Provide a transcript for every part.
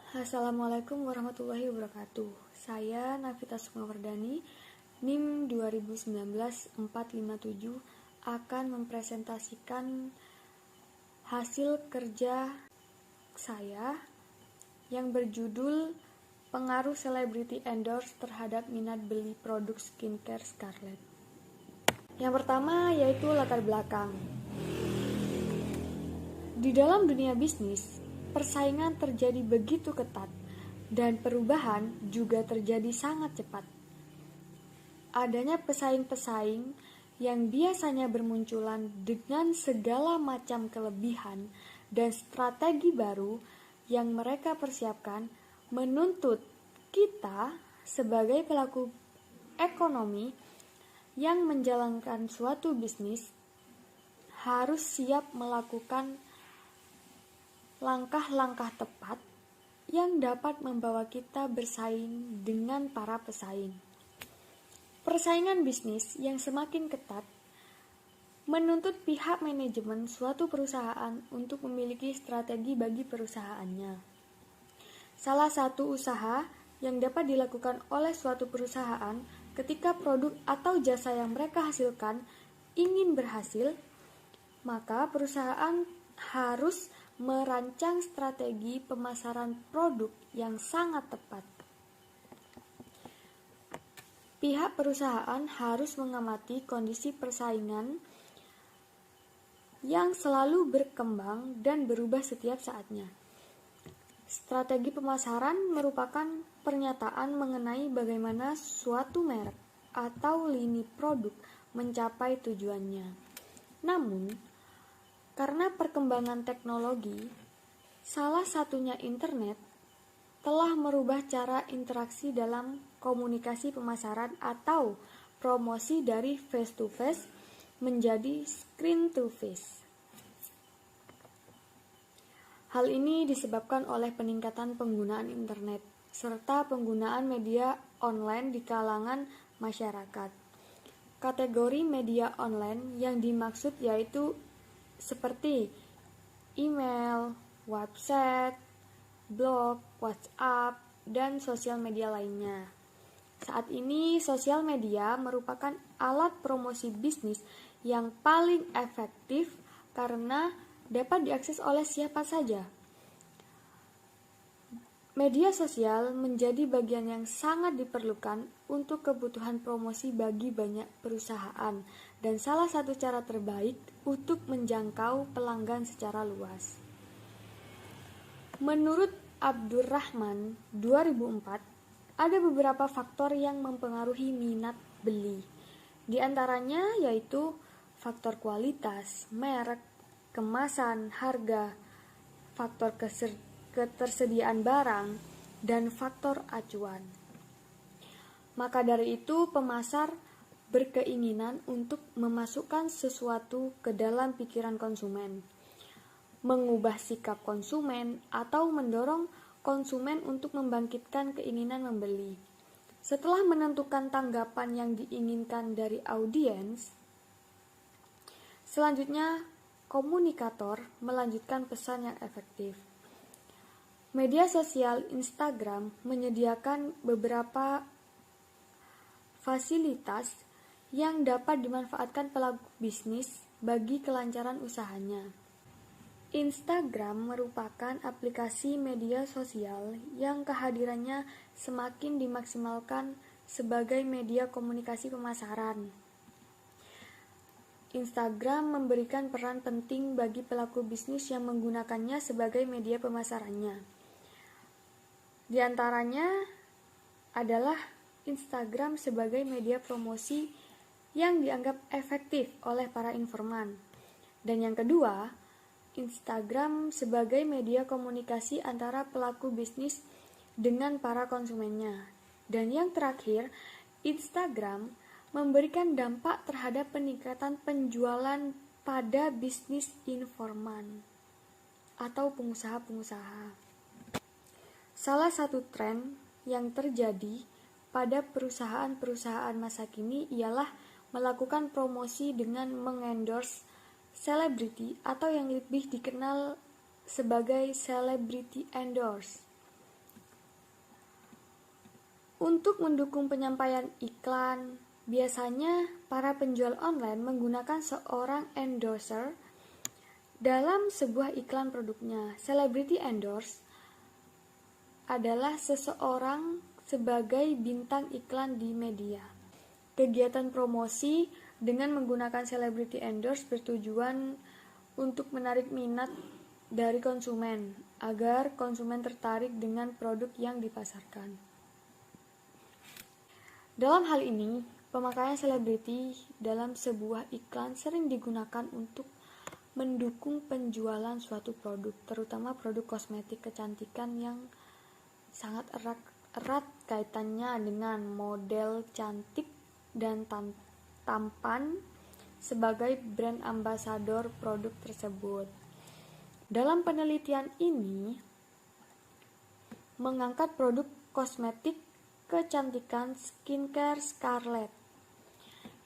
Assalamualaikum warahmatullahi wabarakatuh. Saya Navita Sukmawardani, NIM 2019-457 akan mempresentasikan hasil kerja saya yang berjudul Pengaruh Selebriti Endorse terhadap minat beli produk skincare Scarlett. Yang pertama yaitu latar belakang. Di dalam dunia bisnis, persaingan terjadi begitu ketat dan perubahan juga terjadi sangat cepat. Adanya pesaing-pesaing yang biasanya bermunculan dengan segala macam kelebihan dan strategi baru yang mereka persiapkan menuntut kita sebagai pelaku ekonomi yang menjalankan suatu bisnis harus siap melakukan langkah-langkah tepat yang dapat membawa kita bersaing dengan para pesaing. Persaingan bisnis yang semakin ketat menuntut pihak manajemen suatu perusahaan untuk memiliki strategi bagi perusahaannya. Salah satu usaha yang dapat dilakukan oleh suatu perusahaan ketika produk atau jasa yang mereka hasilkan ingin berhasil, maka perusahaan harus merancang strategi pemasaran produk yang sangat tepat. Pihak perusahaan harus mengamati kondisi persaingan yang selalu berkembang dan berubah setiap saatnya. Strategi pemasaran merupakan pernyataan mengenai bagaimana suatu merek atau lini produk mencapai tujuannya. Namun, karena perkembangan teknologi, salah satunya internet, telah merubah cara interaksi dalam komunikasi pemasaran atau promosi dari face to face menjadi screen to face. Hal ini disebabkan oleh peningkatan penggunaan internet serta penggunaan media online di kalangan masyarakat. Kategori media online yang dimaksud yaitu seperti email, website, blog, WhatsApp, dan sosial media lainnya. Saat ini, sosial media merupakan alat promosi bisnis yang paling efektif karena dapat diakses oleh siapa saja. Media sosial menjadi bagian yang sangat diperlukan untuk kebutuhan promosi bagi banyak perusahaan dan salah satu cara terbaik untuk menjangkau pelanggan secara luas. Menurut Abdurrahman 2004, ada beberapa faktor yang mempengaruhi minat beli. Di antaranya yaitu faktor kualitas, merek, kemasan, harga, faktor ketersediaan barang, dan faktor acuan. Maka dari itu, pemasar berkeinginan untuk memasukkan sesuatu ke dalam pikiran konsumen, mengubah sikap konsumen, atau mendorong konsumen untuk membangkitkan keinginan membeli. Setelah menentukan tanggapan yang diinginkan dari audiens, selanjutnya komunikator melanjutkan pesan yang efektif. Media sosial Instagram menyediakan beberapa fasilitas yang dapat dimanfaatkan pelaku bisnis bagi kelancaran usahanya. Instagram merupakan aplikasi media sosial yang kehadirannya semakin dimaksimalkan sebagai media komunikasi pemasaran. Instagram memberikan peran penting bagi pelaku bisnis yang menggunakannya sebagai media pemasarannya. Di antaranya adalah Instagram sebagai media promosi yang dianggap efektif oleh para informan. Dan yang kedua, Instagram sebagai media komunikasi antara pelaku bisnis dengan para konsumennya. Dan yang terakhir, Instagram memberikan dampak terhadap peningkatan penjualan pada bisnis informan atau pengusaha-pengusaha. Salah satu tren yang terjadi pada perusahaan-perusahaan masa kini ialah melakukan promosi dengan mengendorse selebriti atau yang lebih dikenal sebagai celebrity endorse. Untuk mendukung penyampaian iklan, biasanya para penjual online menggunakan seorang endorser dalam sebuah iklan produknya. Celebrity endorse adalah seseorang sebagai bintang iklan di media. Kegiatan promosi dengan menggunakan celebrity endorse bertujuan untuk menarik minat dari konsumen agar konsumen tertarik dengan produk yang dipasarkan. Dalam hal ini, pemakaian selebriti dalam sebuah iklan sering digunakan untuk mendukung penjualan suatu produk, terutama produk kosmetik kecantikan yang sangat erat kaitannya dengan model cantik dan tampan sebagai brand ambasador produk tersebut. Dalam penelitian ini mengangkat produk kosmetik kecantikan skincare Scarlett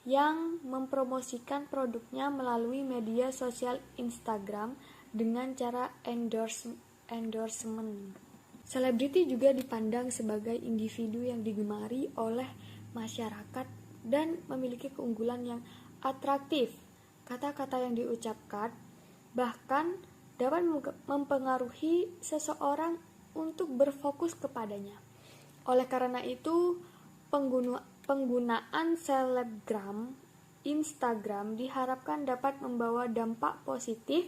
yang mempromosikan produknya melalui media sosial Instagram dengan cara endorsement. Selebriti juga dipandang sebagai individu yang digemari oleh masyarakat dan memiliki keunggulan yang atraktif. Kata-kata yang diucapkan bahkan dapat mempengaruhi seseorang untuk berfokus kepadanya. Oleh karena itu, penggunaan selebgram Instagram diharapkan dapat membawa dampak positif,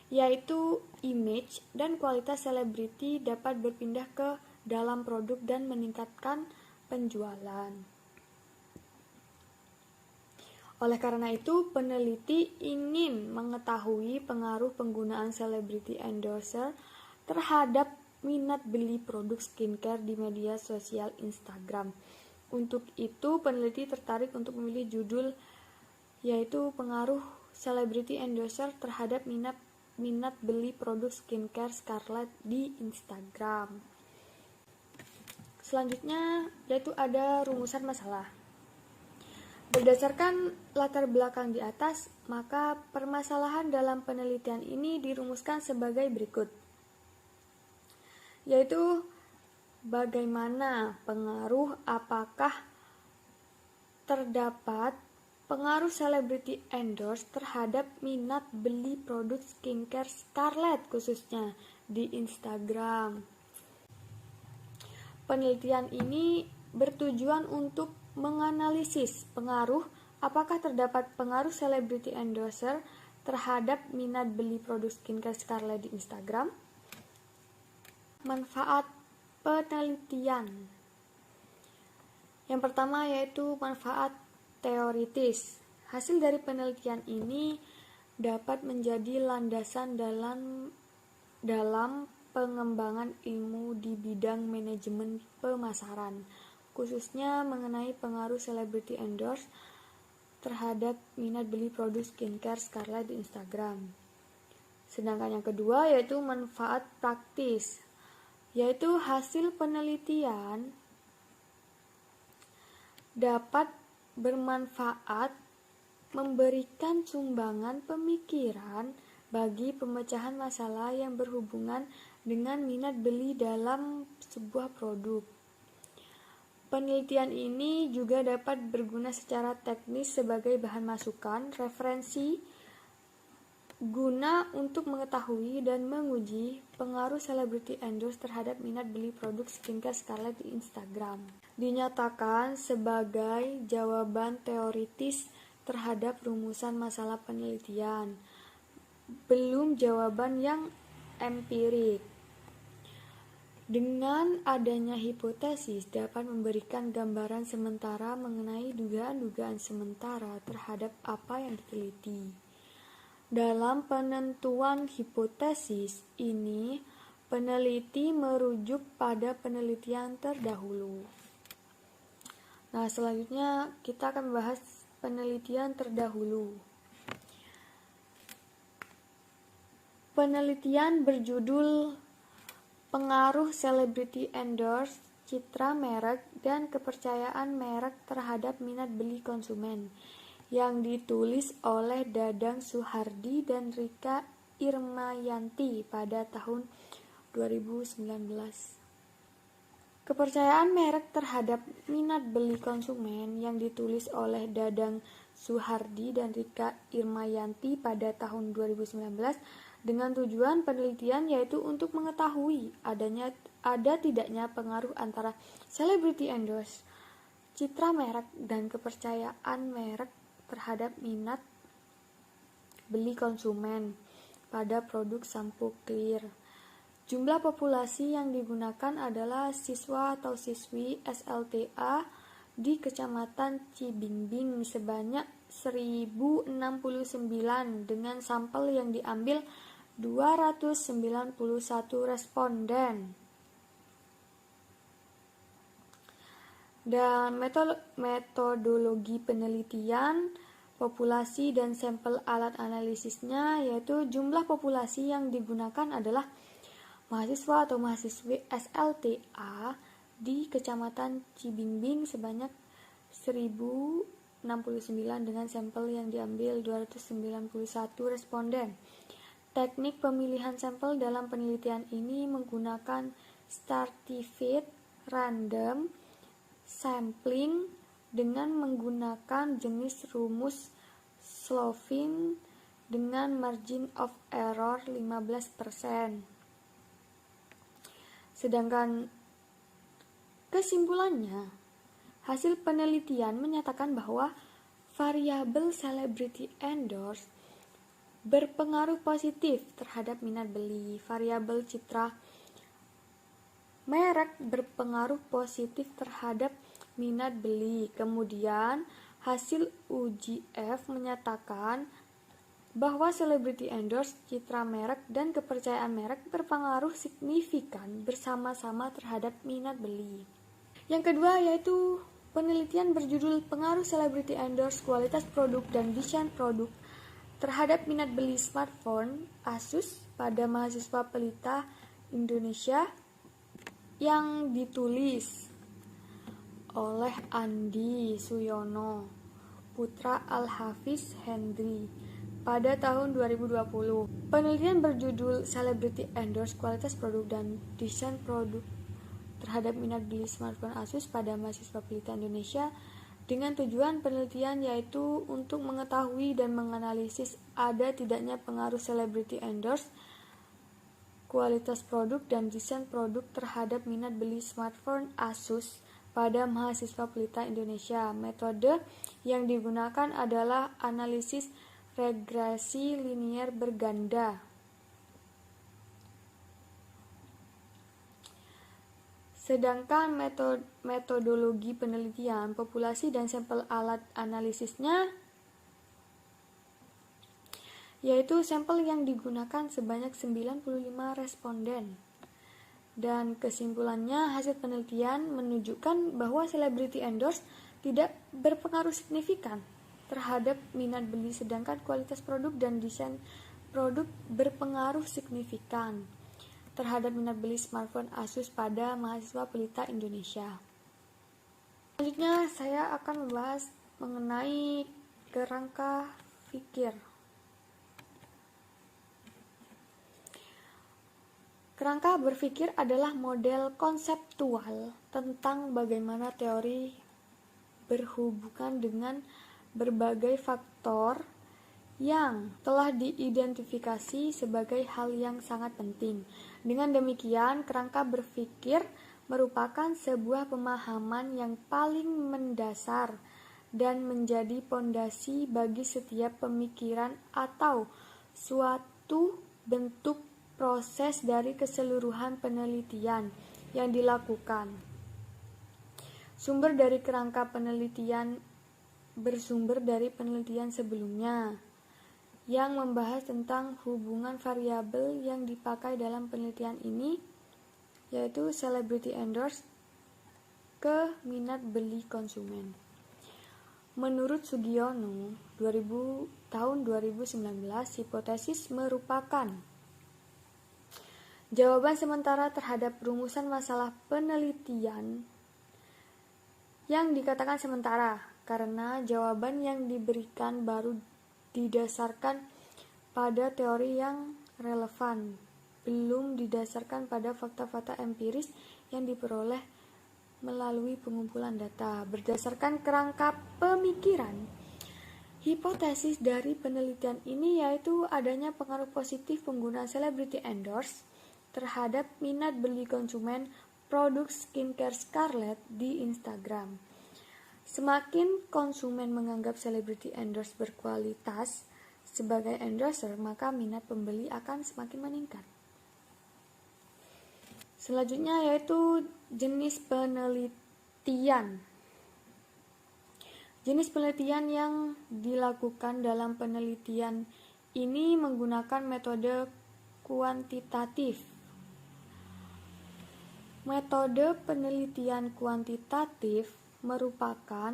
yaitu image dan kualitas selebriti dapat berpindah ke dalam produk dan meningkatkan penjualan. Oleh karena itu, peneliti ingin mengetahui pengaruh penggunaan celebrity endorser terhadap minat beli produk skincare di media sosial Instagram. Untuk itu, peneliti tertarik untuk memilih judul yaitu pengaruh celebrity endorser terhadap minat beli produk skincare Scarlett di Instagram. Selanjutnya yaitu ada rumusan masalah. Berdasarkan latar belakang di atas, maka permasalahan dalam penelitian ini dirumuskan sebagai berikut, yaitu bagaimana apakah terdapat pengaruh celebrity endorse terhadap minat beli produk skincare Scarlett khususnya di Instagram. Penelitian ini bertujuan untuk menganalisis apakah terdapat pengaruh celebrity endorser terhadap minat beli produk skincare Scarlett di Instagram. Manfaat penelitian. Yang pertama yaitu manfaat teoritis. Hasil dari penelitian ini dapat menjadi landasan dalam pengembangan ilmu di bidang manajemen pemasaran, khususnya mengenai pengaruh celebrity endorse terhadap minat beli produk skincare Scarlett di Instagram. Sedangkan yang kedua yaitu manfaat praktis, yaitu hasil penelitian dapat bermanfaat memberikan sumbangan pemikiran bagi pemecahan masalah yang berhubungan dengan minat beli dalam sebuah produk. Penelitian ini juga dapat berguna secara teknis sebagai bahan masukan, referensi, guna untuk mengetahui dan menguji pengaruh celebrity endorse terhadap minat beli produk skincare Scarlett di Instagram. Dinyatakan sebagai jawaban teoritis terhadap rumusan masalah penelitian, belum jawaban yang empirik. Dengan adanya hipotesis dapat memberikan gambaran sementara mengenai dugaan-dugaan sementara terhadap apa yang diteliti. Dalam penentuan hipotesis ini, peneliti merujuk pada penelitian terdahulu. Nah, selanjutnya kita akan membahas penelitian terdahulu. Penelitian berjudul Pengaruh Celebrity Endorse, Citra Merek, dan Kepercayaan Merek Terhadap Minat Beli Konsumen, yang ditulis oleh Dadang Suhardi dan Rika Irmayanti pada tahun 2019. Kepercayaan merek terhadap minat beli konsumen yang ditulis oleh Dadang Suhardi dan Rika Irmayanti pada tahun 2019 dengan tujuan penelitian yaitu untuk mengetahui ada tidaknya pengaruh antara celebrity endorse, citra merek, dan kepercayaan merek terhadap minat beli konsumen pada produk sampo Clear. Jumlah populasi yang digunakan adalah siswa atau siswi SLTA di Kecamatan Cibingbing sebanyak 1069 dengan sampel yang diambil 291 responden. Dan metodologi penelitian populasi dan sampel alat analisisnya yaitu jumlah populasi yang digunakan adalah mahasiswa atau mahasiswi SLTA di Kecamatan Cibingbing sebanyak 1069 dengan sampel yang diambil 291 responden. Teknik pemilihan sampel dalam penelitian ini menggunakan stratified random sampling dengan menggunakan jenis rumus Slovin dengan margin of error 15%. Sedangkan kesimpulannya, hasil penelitian menyatakan bahwa variabel celebrity endorse berpengaruh positif terhadap minat beli. Variabel citra merek berpengaruh positif terhadap minat beli. Kemudian, hasil uji F menyatakan bahwa celebrity endorse, citra merek, dan kepercayaan merek berpengaruh signifikan bersama-sama terhadap minat beli. Yang kedua yaitu penelitian berjudul Pengaruh Celebrity Endorse, Kualitas Produk dan Desain Produk terhadap minat beli smartphone Asus pada mahasiswa pelita Indonesia yang ditulis oleh Andi Suyono, putra Al-Hafiz Hendri pada tahun 2020. Penelitian berjudul Celebrity Endorse, Kualitas Produk dan Desain Produk terhadap minat beli smartphone Asus pada mahasiswa pelita Indonesia dengan tujuan penelitian yaitu untuk mengetahui dan menganalisis ada tidaknya pengaruh celebrity endorse, kualitas produk dan desain produk terhadap minat beli smartphone Asus pada mahasiswa pelita Indonesia. Metode yang digunakan adalah analisis regresi linier berganda. Sedangkan metodologi penelitian populasi dan sampel alat analisisnya yaitu sampel yang digunakan sebanyak 95 responden. Dan kesimpulannya, hasil penelitian menunjukkan bahwa celebrity endorse tidak berpengaruh signifikan terhadap minat beli, sedangkan kualitas produk dan desain produk berpengaruh signifikan terhadap minat beli smartphone Asus pada mahasiswa pelita Indonesia. Selanjutnya saya akan membahas mengenai kerangka pikir. Kerangka berpikir adalah model konseptual tentang bagaimana teori berhubungan dengan berbagai faktor yang telah diidentifikasi sebagai hal yang sangat penting. Dengan demikian, kerangka berpikir merupakan sebuah pemahaman yang paling mendasar dan menjadi pondasi bagi setiap pemikiran atau suatu bentuk proses dari keseluruhan penelitian yang dilakukan. Sumber dari kerangka penelitian bersumber dari penelitian sebelumnya yang membahas tentang hubungan variabel yang dipakai dalam penelitian ini, yaitu celebrity endorse ke minat beli konsumen. Menurut Sugiono, tahun 2019, hipotesis merupakan jawaban sementara terhadap rumusan masalah penelitian yang dikatakan sementara karena jawaban yang diberikan baru didasarkan pada teori yang relevan, belum didasarkan pada fakta-fakta empiris yang diperoleh melalui pengumpulan data. Berdasarkan kerangka pemikiran, hipotesis dari penelitian ini yaitu adanya pengaruh positif pengguna celebrity endorse terhadap minat beli konsumen produk skincare Scarlett di Instagram. Semakin konsumen menganggap celebrity endorse berkualitas sebagai endorser, maka minat pembeli akan semakin meningkat. Selanjutnya yaitu jenis penelitian. Jenis penelitian yang dilakukan dalam penelitian ini menggunakan metode kuantitatif. Metode penelitian kuantitatif merupakan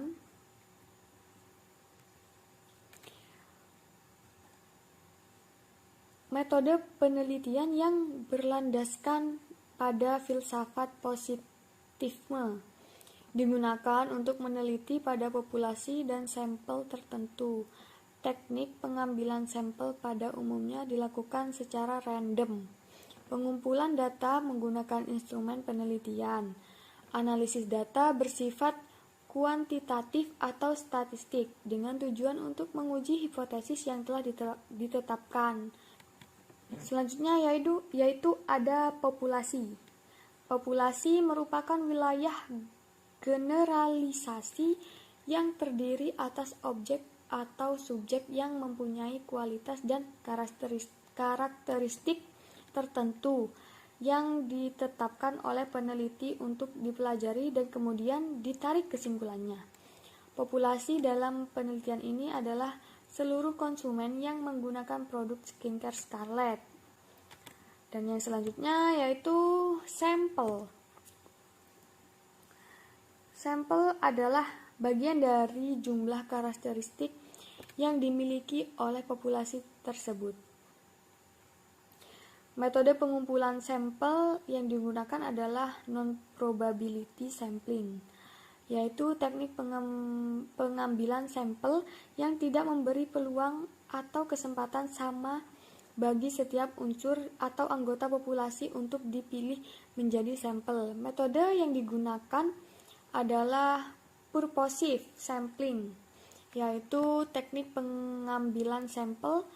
metode penelitian yang berlandaskan pada filsafat positifisme, digunakan untuk meneliti pada populasi dan sampel tertentu. Teknik pengambilan sampel pada umumnya dilakukan secara random. Pengumpulan data menggunakan instrumen penelitian. Analisis data bersifat kuantitatif atau statistik dengan tujuan untuk menguji hipotesis yang telah ditetapkan. Selanjutnya yaitu ada populasi. Populasi merupakan wilayah generalisasi yang terdiri atas objek atau subjek yang mempunyai kualitas dan karakteristik tertentu yang ditetapkan oleh peneliti untuk dipelajari dan kemudian ditarik kesimpulannya. Populasi dalam penelitian ini adalah seluruh konsumen yang menggunakan produk skincare Scarlett. Dan yang selanjutnya yaitu sampel. Sampel adalah bagian dari jumlah karakteristik yang dimiliki oleh populasi tersebut. Metode pengumpulan sampel yang digunakan adalah non-probability sampling, yaitu teknik pengambilan sampel yang tidak memberi peluang atau kesempatan sama bagi setiap unsur atau anggota populasi untuk dipilih menjadi sampel. Metode yang digunakan adalah purposive sampling, yaitu teknik pengambilan sampel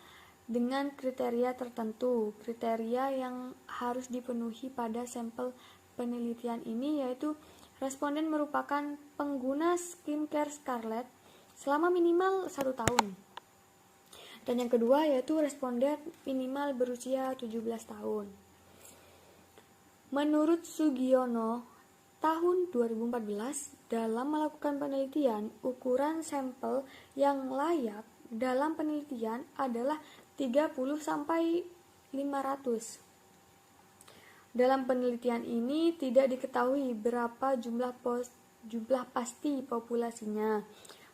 dengan kriteria tertentu. Kriteria yang harus dipenuhi pada sampel penelitian ini yaitu responden merupakan pengguna skincare Scarlett selama minimal 1 tahun. Dan yang kedua yaitu responden minimal berusia 17 tahun. Menurut Sugiono, tahun 2014, dalam melakukan penelitian, ukuran sampel yang layak dalam penelitian adalah 30-500. Dalam penelitian ini tidak diketahui berapa jumlah pasti populasinya,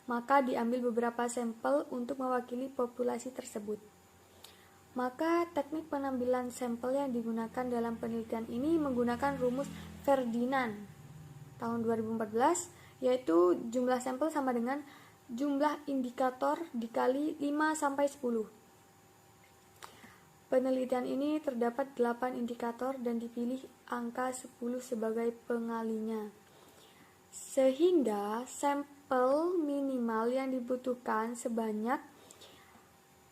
maka diambil beberapa sampel untuk mewakili populasi tersebut. Maka teknik pengambilan sampel yang digunakan dalam penelitian ini menggunakan rumus Ferdinand tahun 2014, yaitu jumlah sampel sama dengan jumlah indikator dikali 5-10. Penelitian ini terdapat 8 indikator dan dipilih angka 10 sebagai pengalinya. Sehingga sampel minimal yang dibutuhkan sebanyak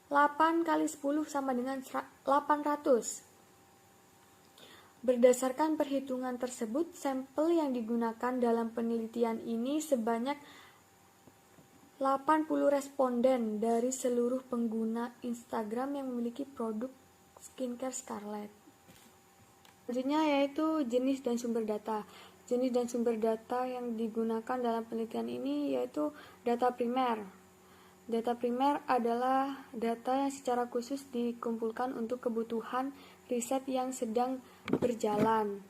8 kali 10 sama dengan 800. Berdasarkan perhitungan tersebut, sampel yang digunakan dalam penelitian ini sebanyak 80 responden dari seluruh pengguna Instagram yang memiliki produk skincare Scarlett. Selanjutnya yaitu jenis dan sumber data. Jenis dan sumber data yang digunakan dalam penelitian ini yaitu data primer. Data primer adalah data yang secara khusus dikumpulkan untuk kebutuhan riset yang sedang berjalan.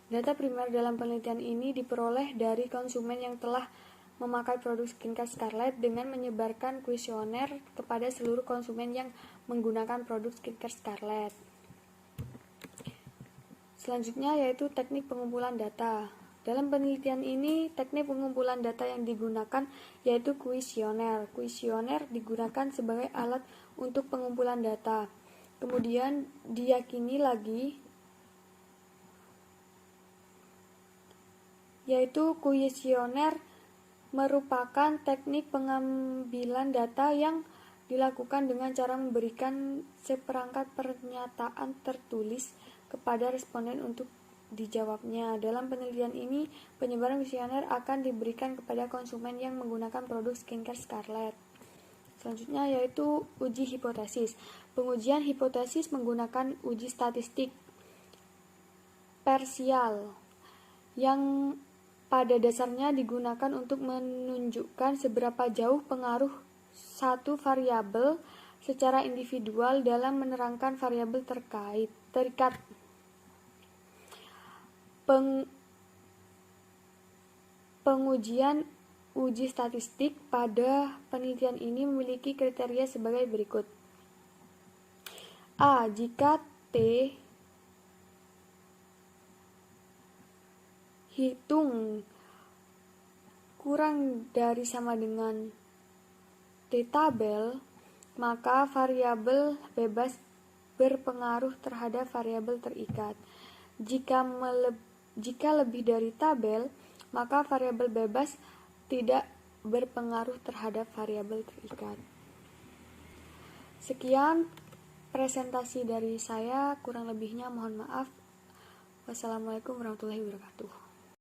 Data primer dalam penelitian ini diperoleh dari konsumen yang telah memakai produk skincare Scarlett dengan menyebarkan kuesioner kepada seluruh konsumen yang menggunakan produk skincare Scarlett. Selanjutnya yaitu teknik pengumpulan data. Dalam penelitian ini, teknik pengumpulan data yang digunakan yaitu kuesioner. Kuesioner digunakan sebagai alat untuk pengumpulan data. Kemudian yaitu kuesioner merupakan teknik pengambilan data yang dilakukan dengan cara memberikan seperangkat pernyataan tertulis kepada responden untuk dijawabnya. Dalam penelitian ini, penyebaran kuesioner akan diberikan kepada konsumen yang menggunakan produk skincare Scarlett. Selanjutnya yaitu uji hipotesis. Pengujian hipotesis menggunakan uji statistik parsial yang pada dasarnya digunakan untuk menunjukkan seberapa jauh pengaruh satu variabel secara individual dalam menerangkan variabel terikat. Pengujian uji statistik pada penelitian ini memiliki kriteria sebagai berikut. A. Jika T hitung kurang dari sama dengan T tabel, maka variabel bebas berpengaruh terhadap variabel terikat. Jika lebih dari tabel, maka variabel bebas tidak berpengaruh terhadap variabel terikat. Sekian presentasi dari saya, kurang lebihnya mohon maaf. Wassalamualaikum warahmatullahi wabarakatuh.